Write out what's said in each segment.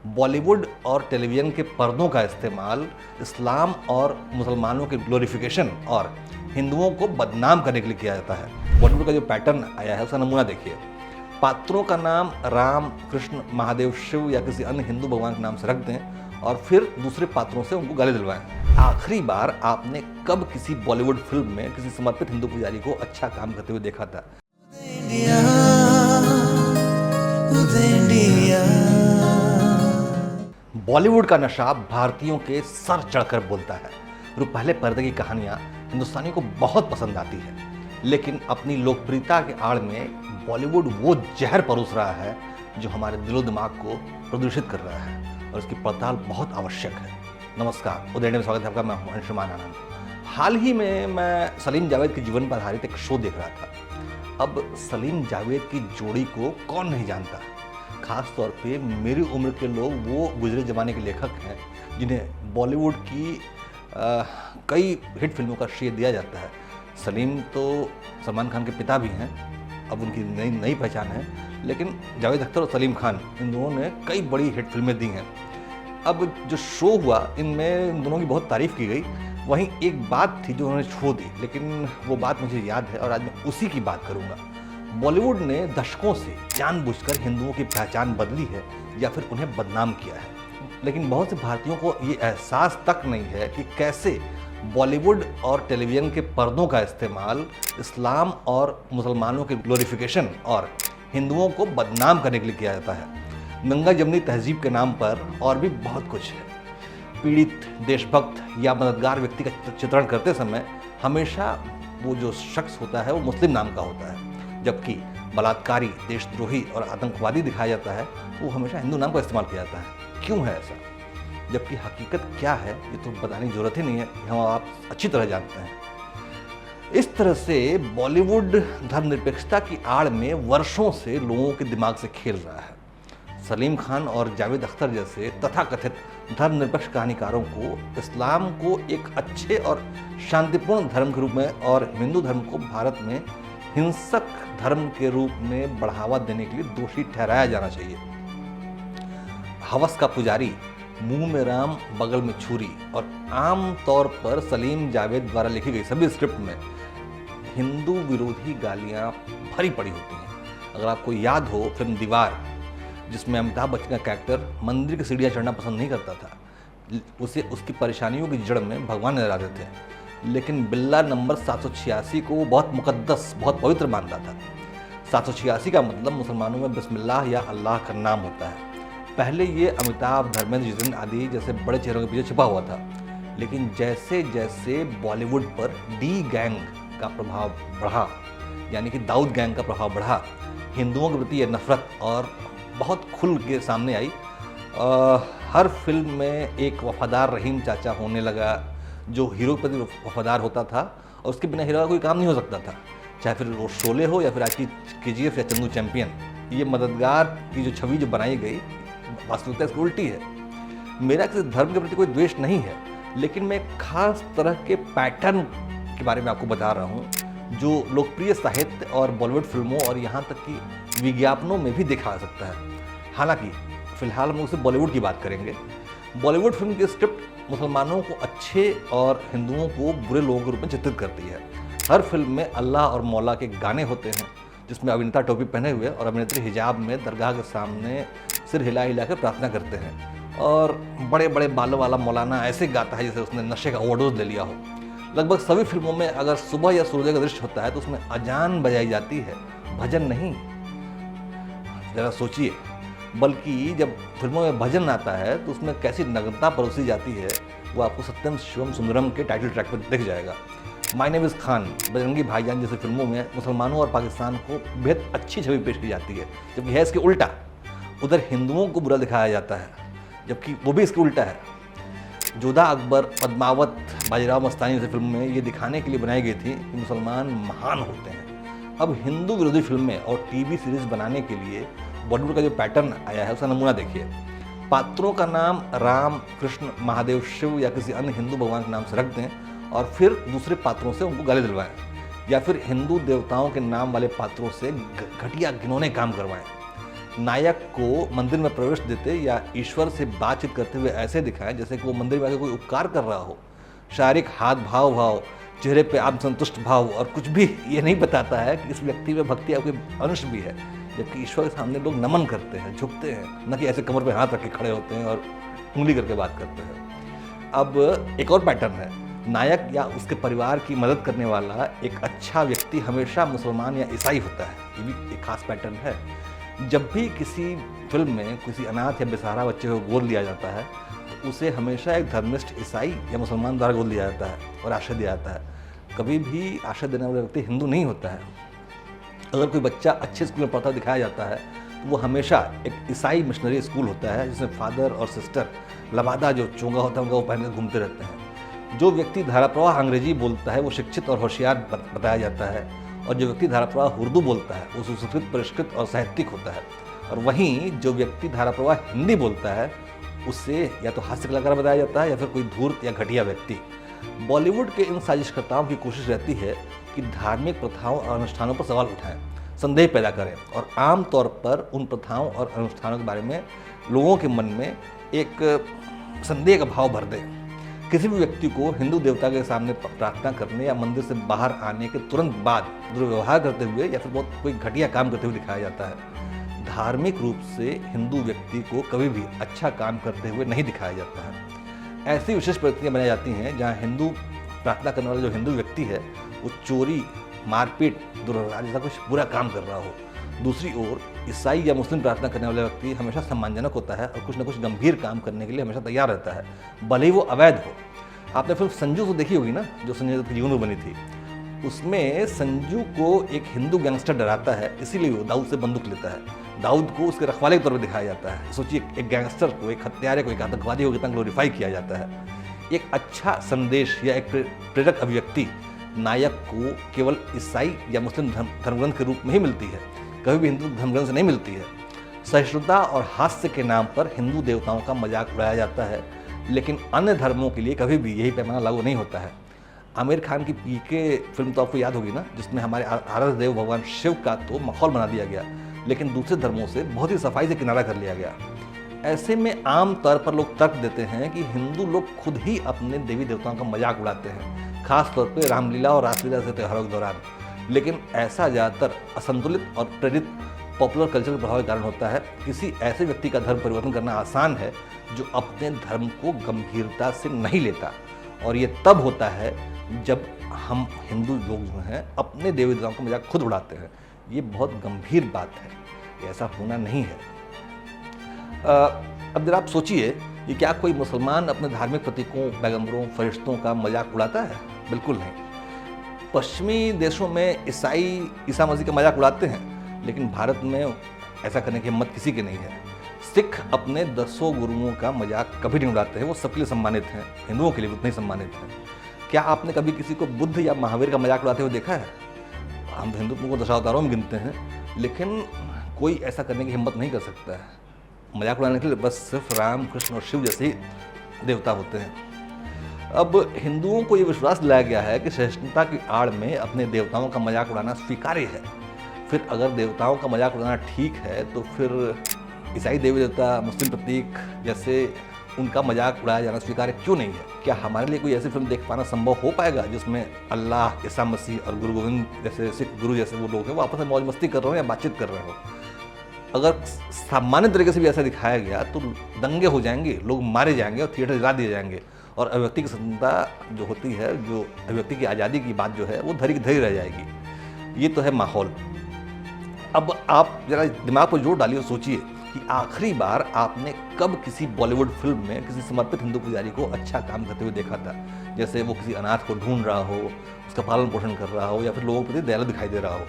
बॉलीवुड और टेलीविज़न के पर्दों का इस्तेमाल इस्लाम और मुसलमानों के ग्लोरिफिकेशन और हिंदुओं को बदनाम करने के लिए किया जाता है। बॉलीवुड का जो पैटर्न आया है उसका नमूना देखिए। पात्रों का नाम राम, कृष्ण, महादेव, शिव या किसी अन्य हिंदू भगवान के नाम से रख दें और फिर दूसरे पात्रों से उनको गले दिलवाएं। आखिरी बार आपने कब किसी बॉलीवुड फिल्म में किसी समर्पित हिंदू पुजारी को अच्छा काम करते हुए देखा था? बॉलीवुड का नशा भारतीयों के सर चढ़कर बोलता है। जो पहले पर्दे की कहानियां हिंदुस्तानियों को बहुत पसंद आती है, लेकिन अपनी लोकप्रियता के आड़ में बॉलीवुड वो जहर परोस रहा है जो हमारे दिलो दिमाग को प्रदूषित कर रहा है और इसकी पड़ताल बहुत आवश्यक है। नमस्कार, उदय में स्वागत है आपका। मैं हूं अंशुमान आनंद। हाल ही में मैं सलीम जावेद के जीवन पर आधारित एक शो देख रहा था। अब सलीम जावेद की जोड़ी को कौन नहीं जानता, खास तौर पे मेरी उम्र के लोग, वो गुजरे ज़माने के लेखक हैं जिन्हें बॉलीवुड की कई हिट फिल्मों का श्रेय दिया जाता है। सलीम तो सलमान खान के पिता भी हैं, अब उनकी नई पहचान है, लेकिन जावेद अख्तर और सलीम खान, इन दोनों ने कई बड़ी हिट फिल्में दी हैं। अब जो शो हुआ, इनमें इन दोनों की बहुत तारीफ़ की गई। वहीं एक बात थी जो उन्होंने छोड़ दी, लेकिन वो बात मुझे याद है और आज मैं उसी की बात करूँगा। बॉलीवुड ने दशकों से जानबूझकर हिंदुओं की पहचान बदली है या फिर उन्हें बदनाम किया है, लेकिन बहुत से भारतीयों को ये एहसास तक नहीं है कि कैसे बॉलीवुड और टेलीविज़न के पर्दों का इस्तेमाल इस्लाम और मुसलमानों के ग्लोरिफिकेशन और हिंदुओं को बदनाम करने के लिए किया जाता है। गंगा जमनी तहजीब के नाम पर और भी बहुत कुछ है। पीड़ित, देशभक्त या मददगार व्यक्ति का चित्रण करते समय हमेशा वो जो शख्स होता है वो मुस्लिम नाम का होता है, जबकि बलात्कारी, देशद्रोही और आतंकवादी दिखाया जाता है वो हमेशा हिंदू नाम का इस्तेमाल किया जाता है। क्यों है ऐसा? जबकि हकीकत क्या है ये तो बताने की जरूरत ही नहीं है, हम आप अच्छी तरह जानते हैं। इस तरह से बॉलीवुड धर्मनिरपेक्षता की आड़ में वर्षों से लोगों के दिमाग से खेल रहा है। सलीम खान और जावेद अख्तर जैसे तथाकथित धर्मनिरपेक्ष कहानीकारों को इस्लाम को एक अच्छे और शांतिपूर्ण धर्म के रूप में और हिंदू धर्म को भारत में हिंसक धर्म के रूप में बढ़ावा देने के लिए दोषी ठहराया जाना चाहिए। हवस का पुजारी, मुंह में राम बगल में छुरी और आम तौर पर सलीम जावेद द्वारा लिखी गई सभी स्क्रिप्ट में हिंदू विरोधी गालियां भरी पड़ी होती हैं। अगर आपको याद हो फिल्म दीवार, जिसमें अमिताभ बच्चन का कैरेक्टर मंदिर की सीढ़ियां चढ़ना पसंद नहीं करता था, उसे उसकी परेशानियों की जड़ में भगवान नजर आते थे, लेकिन बिल्ला नंबर 786 को वो बहुत मुकद्दस, बहुत पवित्र मानता था। 786 का मतलब मुसलमानों में बिस्मिल्लाह या अल्लाह का नाम होता है। पहले ये अमिताभ, धर्मेंद्र, जितेंद्र आदि जैसे बड़े चेहरों के पीछे छिपा हुआ था, लेकिन जैसे जैसे बॉलीवुड पर डी गैंग का प्रभाव बढ़ा, यानी कि दाऊद गैंग का प्रभाव बढ़ा, हिंदुओं के प्रति यह नफरत और बहुत खुल के सामने आई। हर फिल्म में एक वफादार रहीम चाचा होने लगा जो हीरो के प्रति वफादार होता था और उसके बिना हीरो का कोई काम नहीं हो सकता था, चाहे फिर वो शोले हो या फिर आज की KGF या चंदू चैंपियन। ये मददगार की जो छवि जो बनाई गई, वास्तविकता इसकी उल्टी है। मेरा किसी धर्म के प्रति कोई द्वेष नहीं है, लेकिन मैं एक खास तरह के पैटर्न के बारे में आपको बता रहा हूँ जो लोकप्रिय साहित्य और बॉलीवुड फिल्मों और यहाँ तक कि विज्ञापनों में भी देखा जा सकता है। हालांकि फिलहाल हम उससे बॉलीवुड की बात करेंगे। बॉलीवुड फिल्म की स्क्रिप्ट मुसलमानों को अच्छे और हिंदुओं को बुरे लोगों के रूप में चित्रित करती है। हर फिल्म में अल्लाह और मौला के गाने होते हैं, जिसमें अभिनेता टोपी पहने हुए और अभिनेत्री हिजाब में दरगाह के सामने सिर हिला हिला कर प्रार्थना करते हैं और बड़े बड़े बालों वाला मौलाना ऐसे गाता है जैसे उसने नशे का ओवरडोज ले लिया हो। लगभग सभी फिल्मों में अगर सुबह या सूर्योदय का दृश्य होता है तो उसमें अजान बजाई जाती है, भजन नहीं। जरा सोचिए, बल्कि जब फिल्मों में भजन आता है तो उसमें कैसी नग्नता परोसी जाती है वो आपको सत्यम शिवम सुंदरम के टाइटल ट्रैक पर दिख जाएगा। My name is Khan, Bajrangi भाईजान जैसी फिल्मों में मुसलमानों और पाकिस्तान को बेहद अच्छी छवि पेश की जाती है, जबकि है इसके उल्टा। उधर हिंदुओं को बुरा दिखाया जाता है, जबकि वो भी इसके उल्टा है। जोधा अकबर, पद्मावत, बाजीराव मस्तानी जैसी फिल्म में ये दिखाने के लिए बनाई गई थी कि मुसलमान महान होते हैं। अब हिंदू विरोधी फिल्में और टीवी सीरीज बनाने के लिए बॉलीवुड का जो पैटर्न आया है उसका नमूना देखिए। पात्रों का नाम राम, कृष्ण, महादेव, शिव या किसी अन्य हिंदू भगवान के नाम से रख दें और फिर दूसरे पात्रों से उनको गले दिलवाएं, या फिर हिंदू देवताओं के नाम वाले पात्रों से घटिया घिनौने काम करवाएं। नायक को मंदिर में प्रवेश देते या ईश्वर से बातचीत करते हुए ऐसे दिखाएं जैसे कि वो मंदिर में आके कोई उपकार कर रहा हो। शारीरिक हाथ भाव, चेहरे पे आत्मसंतुष्ट भाव और कुछ भी ये नहीं बताता है कि इस व्यक्ति में भक्ति या कोई अंश भी है। जबकि ईश्वर के सामने लोग नमन करते हैं, झुकते हैं, न कि ऐसे कमर पे हाथ रख के खड़े होते हैं और उंगली करके बात करते हैं। अब एक और पैटर्न है, नायक या उसके परिवार की मदद करने वाला एक अच्छा व्यक्ति हमेशा मुसलमान या ईसाई होता है। ये भी एक खास पैटर्न है। जब भी किसी फिल्म में किसी अनाथ या बेसहारा बच्चे को गोद लिया जाता है तो उसे हमेशा एक धर्मिष्ठ ईसाई या मुसलमान द्वारा गोद लिया जाता है और आश्रय दिया जाता है। कभी भी आश्रय देने वाला व्यक्ति हिंदू नहीं होता है। अगर कोई बच्चा अच्छे स्कूल में पढ़ता दिखाया जाता है तो वो हमेशा एक ईसाई मिशनरी स्कूल होता है जिसमें फादर और सिस्टर लबादा जो चोंगा होता है उनका वो पहन के घूमते रहते हैं। जो व्यक्ति धाराप्रवाह अंग्रेजी बोलता है वो शिक्षित और होशियार बताया जाता है और जो व्यक्ति धाराप्रवाह उर्दू बोलता है वो सुसंस्कृत, परिष्कृत और साहित्यिक होता है। और वहीं जो व्यक्ति धाराप्रवाह हिंदी बोलता है उससे या तो हास्य कलाकार बताया जाता है या फिर कोई धूर्त या घटिया व्यक्ति। बॉलीवुड के इन साजिशकर्ताओं की कोशिश रहती है कि धार्मिक प्रथाओं और अनुष्ठानों पर सवाल उठाएं, संदेह पैदा करें और आम तौर पर उन प्रथाओं और अनुष्ठानों के बारे में लोगों के मन में एक संदेह का भाव भर दें। किसी भी व्यक्ति को हिंदू देवता के सामने प्रार्थना करने या मंदिर से बाहर आने के तुरंत बाद दुर्व्यवहार करते हुए या फिर बहुत कोई घटिया काम करते हुए दिखाया जाता है। धार्मिक रूप से हिंदू व्यक्ति को कभी भी अच्छा काम करते हुए नहीं दिखाया जाता है। ऐसी विशेष परिस्थितियाँ बनाई जाती हैं जहाँ हिंदू प्रार्थना करने वाला जो हिंदू व्यक्ति है वो चोरी, मारपीट, दुर्व्यवहार जैसा कुछ बुरा काम कर रहा हो। दूसरी ओर ईसाई या मुस्लिम प्रार्थना करने वाला व्यक्ति हमेशा सम्मानजनक होता है और कुछ न कुछ गंभीर काम करने के लिए हमेशा तैयार रहता है, भले ही वो अवैध हो। आपने फिल्म संजू तो देखी होगी ना, जो संजय दत्त की जीवन में बनी थी। उसमें संजू को एक हिंदू गैंगस्टर डराता है, इसीलिए वो दाऊद से बंदूक लेता है। दाऊद को उसके रखवाले के तौर पर दिखाया जाता है। सोचिए, एक गैंगस्टर को, एक हत्यारे को, एक आतंकवादी को कितना ग्लोरीफाई किया जाता है। एक अच्छा संदेश या एक प्रेरक अभिव्यक्ति नायक को केवल ईसाई या मुस्लिम धर्मग्रंथ के रूप में ही मिलती है, कभी भी हिंदू धर्मग्रंथ से नहीं मिलती है। सहिष्णुता और हास्य के नाम पर हिंदू देवताओं का मजाक उड़ाया जाता है, लेकिन अन्य धर्मों के लिए कभी भी यही पैमाना लागू नहीं होता है। आमिर खान की पीके फिल्म तो आपको याद होगी ना, जिसमें हमारे आराध्य देव भगवान शिव का तो माहौल बना दिया गया, लेकिन दूसरे धर्मों से बहुत ही सफाई से किनारा कर लिया गया। ऐसे में आम तौर पर लोग तर्क देते हैं कि हिंदू लोग खुद ही अपने देवी देवताओं का मजाक उड़ाते हैं, खास तौर पे रामलीला और रासलीला से त्योहारों के दौरान। लेकिन ऐसा ज़्यादातर असंतुलित और प्रेरित पॉपुलर कल्चर के प्रभाव के कारण होता है। किसी ऐसे व्यक्ति का धर्म परिवर्तन करना आसान है जो अपने धर्म को गंभीरता से नहीं लेता, और ये तब होता है जब हम हिंदू लोग जो हैं अपने देवी देवताओं का मजाक खुद उड़ाते हैं। ये बहुत गंभीर बात है, ऐसा होना नहीं है। अब जरा आप सोचिए कि क्या कोई मुसलमान अपने धार्मिक प्रतीकों, पैगंबरों, फरिश्तों का मजाक उड़ाता है? बिल्कुल नहीं। पश्चिमी देशों में ईसाई ईसा मसीह का मजाक उड़ाते हैं, लेकिन भारत में ऐसा करने की हिम्मत किसी की नहीं है। सिख अपने 10 गुरुओं का मजाक कभी नहीं उड़ाते हैं, वो सबके लिए सम्मानित हैं, हिंदुओं के लिए उतने ही सम्मानित हैं। क्या आपने कभी किसी को बुद्ध या महावीर का मजाक उड़ाते हुए देखा है? हम हिंदुत्व को दशावतारों में गिनते हैं, लेकिन कोई ऐसा करने की हिम्मत नहीं कर सकता है। मजाक उड़ाने के लिए बस सिर्फ राम, कृष्ण और शिव जैसे ही देवता होते हैं। अब हिंदुओं को ये विश्वास दिलाया गया है कि सहिष्णुता की आड़ में अपने देवताओं का मजाक उड़ाना स्वीकार्य है। फिर अगर देवताओं का मजाक उड़ाना ठीक है तो फिर ईसाई देवी देवता, मुस्लिम प्रतीक जैसे उनका मजाक उड़ाया जाना स्वीकार्य क्यों नहीं है? क्या हमारे लिए कोई ऐसी फिल्म देख पाना संभव हो पाएगा जिसमें अल्लाह, ईसा मसीह और गुरु गोविंद जैसे सिख गुरु जैसे वो लोग हैं वो आपस में मौज मस्ती कर रहे हो या बातचीत कर रहे हो? अगर सामान्य तरीके से भी ऐसा दिखाया गया तो दंगे हो जाएंगे, लोग मारे जाएंगे और थिएटर जला दिए जाएंगे, और अभिव्यक्ति की स्वतंत्रता जो होती है, जो अभिव्यक्ति की आज़ादी की बात जो है वो धरी की धरी रह जाएगी। ये तो है माहौल। अब आप जरा दिमाग पर जोर डालिए और सोचिए कि आखिरी बार आपने कब किसी बॉलीवुड फिल्म में किसी समर्पित हिंदू पुजारी को अच्छा काम करते हुए देखा था? जैसे वो किसी अनाथ को ढूंढ रहा हो, उसका पालन पोषण कर रहा हो, या फिर लोगों के प्रति दयालु दिखाई दे रहा हो।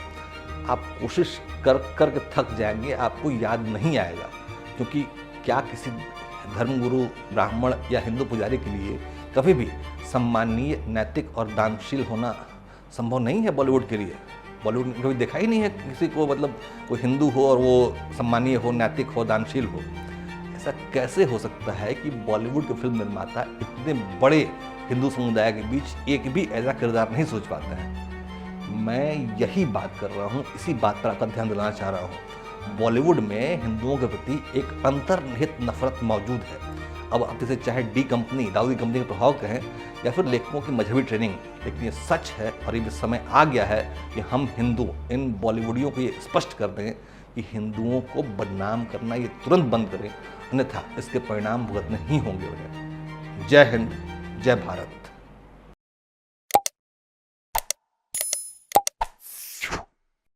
आप कोशिश कर के थक जाएंगे, आपको याद नहीं आएगा, क्योंकि क्या किसी धर्मगुरु, ब्राह्मण या हिंदू पुजारी के लिए कभी भी सम्मानीय, नैतिक और दानशील होना संभव नहीं है बॉलीवुड के लिए? बॉलीवुड ने कभी देखा ही नहीं है किसी को, मतलब कोई हिंदू हो और वो सम्मानीय हो, नैतिक हो, दानशील हो। ऐसा कैसे हो सकता है कि बॉलीवुड के फिल्म निर्माता इतने बड़े हिंदू समुदाय के बीच एक भी ऐसा किरदार नहीं सोच पाते हैं? मैं यही बात कर रहा हूँ, इसी बात पर आपका ध्यान दिलाना चाह रहा हूँ। बॉलीवुड में हिंदुओं के प्रति एक अंतर्निहित नफरत मौजूद है। अब आप इसे चाहे डी कंपनी, दाऊदी कंपनी का प्रभाव कहें या फिर लेखकों की मजहबी ट्रेनिंग, लेकिन ये सच है और ये समय आ गया है कि हम हिंदू इन बॉलीवुडियों को ये स्पष्ट कर दें कि हिंदुओं को बदनाम करना ये तुरंत बंद करें, अन्यथा इसके परिणाम भुगतने ही होंगे। जय हिंद, जय भारत।